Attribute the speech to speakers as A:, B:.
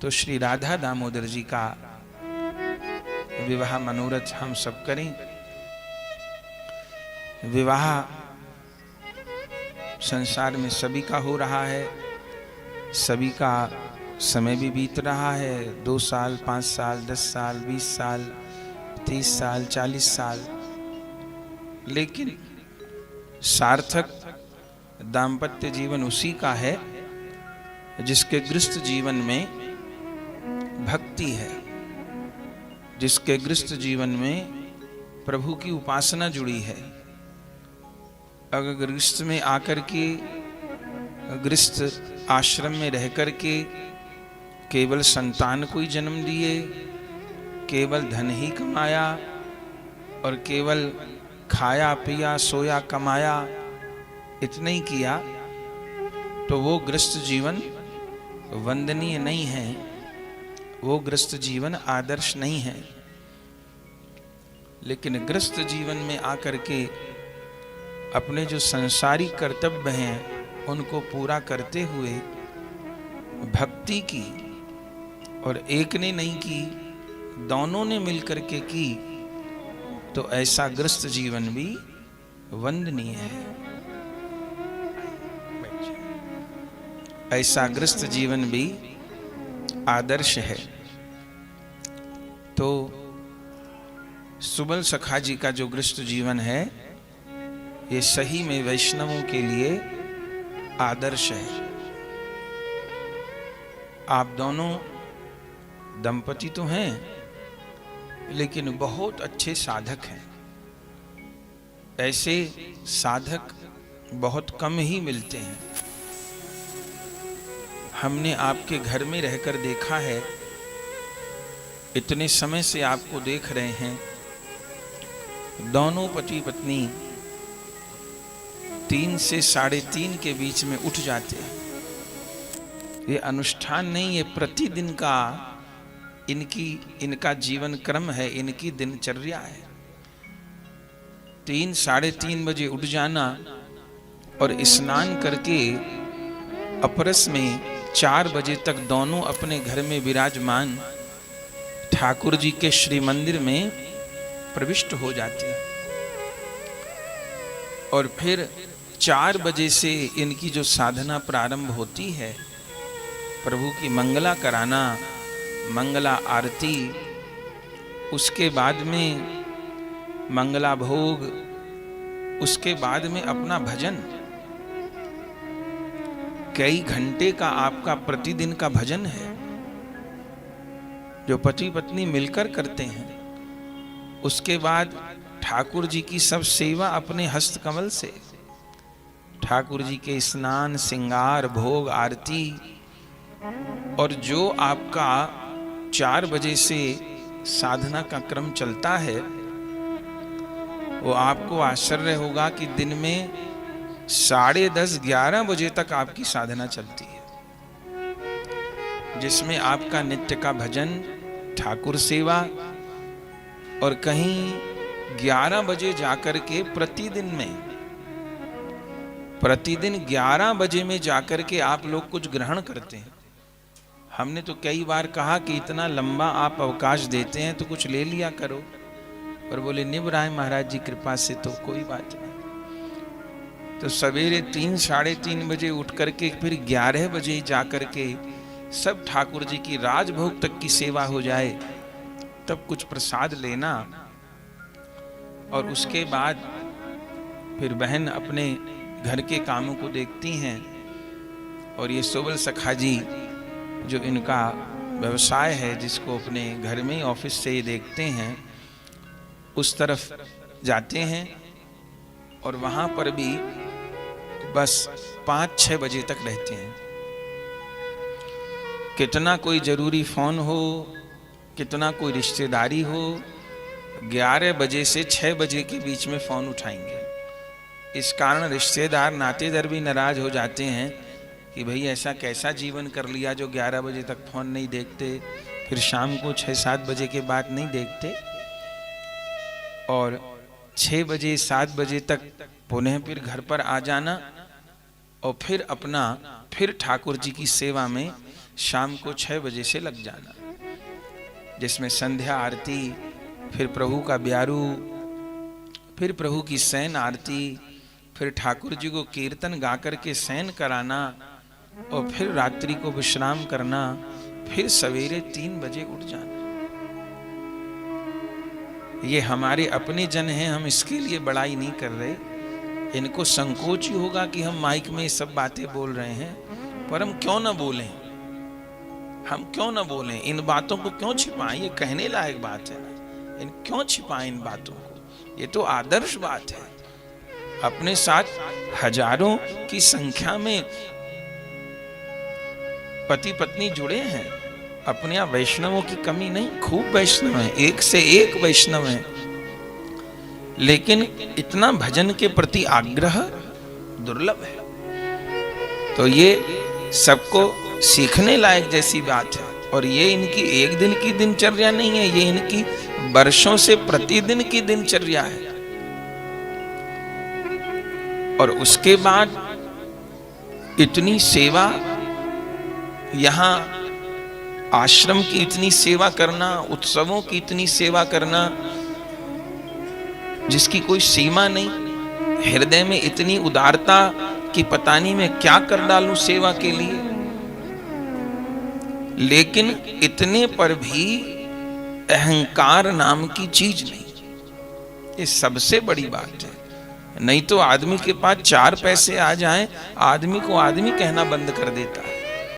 A: तो श्री राधा दामोदर जी का विवाह मनोरथ हम सब करें। विवाह संसार में सभी का हो रहा है, सभी का समय भी बीत रहा है। 2 साल, 5 साल, 10 साल, 20 साल, 30 साल, 40 साल, लेकिन सार्थक दाम्पत्य जीवन उसी का है जिसके गृहस्थ जीवन में भक्ति है, जिसके गृहस्थ जीवन में प्रभु की उपासना जुड़ी है। अगर गृहस्थ में आकर के, गृहस्थ आश्रम में रह कर के केवल संतान को ही जन्म दिए, केवल धन ही कमाया और केवल खाया पिया सोया कमाया, इतना ही किया, तो वो गृहस्थ जीवन वंदनीय नहीं है, वो गृहस्थ जीवन आदर्श नहीं है। लेकिन गृहस्थ जीवन में आकर के अपने जो सांसारिक कर्तव्य हैं उनको पूरा करते हुए भक्ति की, और एक ने नहीं की, दोनों ने मिलकर के की, तो ऐसा गृहस्थ जीवन भी वंदनीय है। ऐसा गृहस्थ जीवन भी आदर्श है। तो सुबल सखा जी का जो गृहस्थ जीवन है, ये सही में वैष्णवों के लिए आदर्श है। आप दोनों दंपति तो हैं, लेकिन बहुत अच्छे साधक हैं। ऐसे साधक बहुत कम ही मिलते हैं। हमने आपके घर में रहकर देखा है, इतने समय से आपको देख रहे हैं, दोनों पति पत्नी 3 से 3:30 के बीच में उठ जाते हैं। ये अनुष्ठान नहीं, ये प्रतिदिन का इनका जीवन क्रम है, इनकी दिनचर्या है। 3 साढ़े 3 बजे उठ जाना और स्नान करके अपरस में 4 बजे तक दोनों अपने घर में विराजमान ठाकुर जी के श्री मंदिर में प्रविष्ट हो जाते हैं। और फिर 4 बजे से इनकी जो साधना प्रारंभ होती है, प्रभु की मंगला कराना, मंगला आरती, उसके बाद में मंगला भोग, उसके बाद में अपना भजन। कई घंटे का आपका प्रतिदिन का भजन है जो पति पत्नी मिलकर करते हैं। उसके बाद ठाकुर जी की सब सेवा अपने हस्तकमल से, ठाकुर जी के स्नान, श्रृंगार, भोग, आरती, और जो आपका 4 बजे से साधना का क्रम चलता है, वो आपको आश्चर्य होगा कि दिन में 10:30, 11 बजे तक आपकी साधना चलती है, जिसमें आपका नित्य का भजन, ठाकुर सेवा, और कहीं 11 बजे जाकर के प्रतिदिन 11 बजे में जाकर के आप लोग कुछ ग्रहण करते हैं। हमने तो कई बार कहा कि इतना लंबा आप अवकाश देते हैं तो कुछ ले लिया करो, पर बोले निभ रहा है महाराज जी कृपा से, तो कोई बात नहीं। तो सवेरे 3 साढ़े 3 बजे उठ करके फिर 11 बजे जाकर के सब ठाकुर जी की राजभोग तक की सेवा हो जाए, तब कुछ प्रसाद लेना, और उसके बाद फिर बहन अपने घर के कामों को देखती हैं। और ये सुबल सखा जी जो इनका व्यवसाय है, जिसको अपने घर में ऑफिस से ही देखते हैं, उस तरफ जाते हैं, और वहां पर भी बस 5-6 बजे तक रहते हैं। कितना कोई जरूरी फोन हो, कितना कोई रिश्तेदारी हो, 11 बजे से 6 बजे के बीच में फोन उठाएंगे। इस कारण रिश्तेदार नातेदार भी नाराज हो जाते हैं कि भाई ऐसा कैसा जीवन कर लिया जो 11 बजे तक फोन नहीं देखते, फिर शाम को 6-7 बजे के बाद नहीं देखते, और 6 बजे 7 बजे तक पुनः फिर घर पर आ जाना, और फिर ठाकुर जी की सेवा में शाम को 6 बजे से लग जाना, जिसमें संध्या आरती, फिर प्रभु का ब्यारू, फिर प्रभु की शयन आरती, फिर ठाकुर जी को कीर्तन गा करके शयन कराना, और फिर रात्रि को विश्राम करना, फिर सवेरे 3 बजे उठ जाना। ये हमारे अपने जन हैं, हम इसके लिए बड़ाई नहीं कर रहे। इनको संकोच ही होगा कि हम माइक में ये सब बातें बोल रहे हैं, पर हम क्यों ना बोलें, हम क्यों ना बोलें, इन बातों को क्यों छिपाएं? ये कहने लायक बात है ना, इन क्यों छिपाएं इन बातों को? ये तो आदर्श बात है। अपने साथ हजारों की संख्या में पति पत्नी जुड़े हैं, अपने यहाँ वैष्णवों की कमी नहीं, खूब वैष्णव हैं, एक से एक वैष्णव हैं, लेकिन इतना भजन के प्रति आग्रह दुर्लभ है। तो ये सबको सीखने लायक जैसी बात है। और ये इनकी एक दिन की दिनचर्या नहीं है, ये इनकी वर्षों से प्रतिदिन की दिनचर्या है। और उसके बाद इतनी सेवा, यहाँ आश्रम की इतनी सेवा करना, उत्सवों की इतनी सेवा करना जिसकी कोई सीमा नहीं, हृदय में इतनी उदारता कि पता नहीं मैं क्या कर डालूं सेवा के लिए, लेकिन इतने पर भी अहंकार नाम की चीज नहीं। ये सबसे बड़ी बात है। नहीं तो आदमी के पास 4 पैसे आ जाएं, आदमी को आदमी कहना बंद कर देता है।